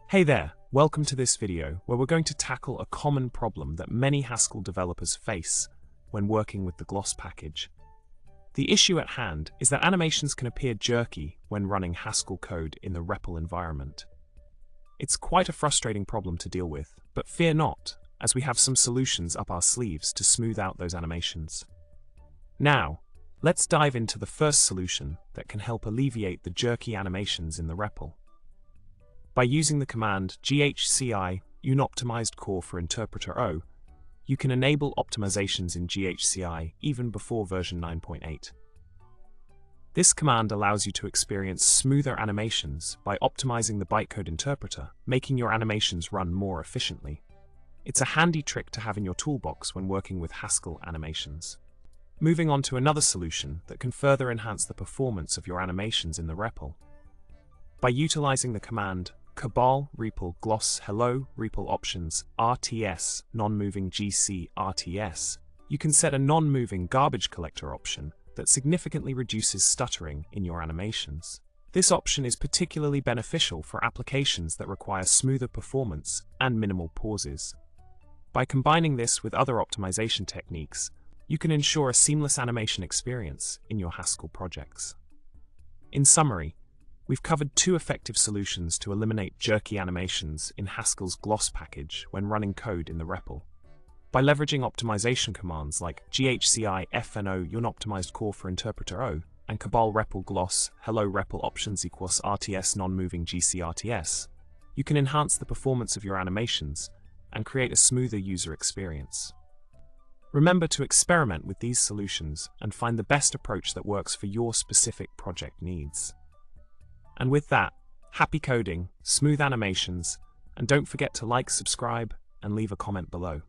Hey there, welcome to this video where we're going to tackle a common problem that many Haskell developers face when working with the Gloss package. The issue at hand is that animations can appear jerky when running Haskell code in the REPL environment. It's quite a frustrating problem to deal with, but fear not, as we have some solutions up our sleeves to smooth out those animations. Now, let's dive into the first solution that can help alleviate the jerky animations in the REPL. By using the command GHCi unoptimized core for interpreter O, you can enable optimizations in GHCi even before version 9.8. This command allows you to experience smoother animations by optimizing the bytecode interpreter, making your animations run more efficiently. It's a handy trick to have in your toolbox when working with Haskell animations. Moving on to another solution that can further enhance the performance of your animations in the REPL. By utilizing the command cabal REPL gloss hello REPL options RTS nonmoving GC RTS, you can set a non-moving garbage collector option that significantly reduces stuttering in your animations. This option is particularly beneficial for applications that require smoother performance and minimal pauses. By combining this with other optimization techniques, you can ensure a seamless animation experience in your Haskell projects. In summary, we've covered two effective solutions to eliminate jerky animations in Haskell's Gloss package when running code in the REPL. By leveraging optimization commands like GHCi fno unoptimized core for interpreter O and cabal REPL gloss hello REPL options equals RTS nonmoving GC RTS, you can enhance the performance of your animations and create a smoother user experience. Remember to experiment with these solutions and find the best approach that works for your specific project needs. And with that, happy coding, smooth animations, and don't forget to like, subscribe, and leave a comment below.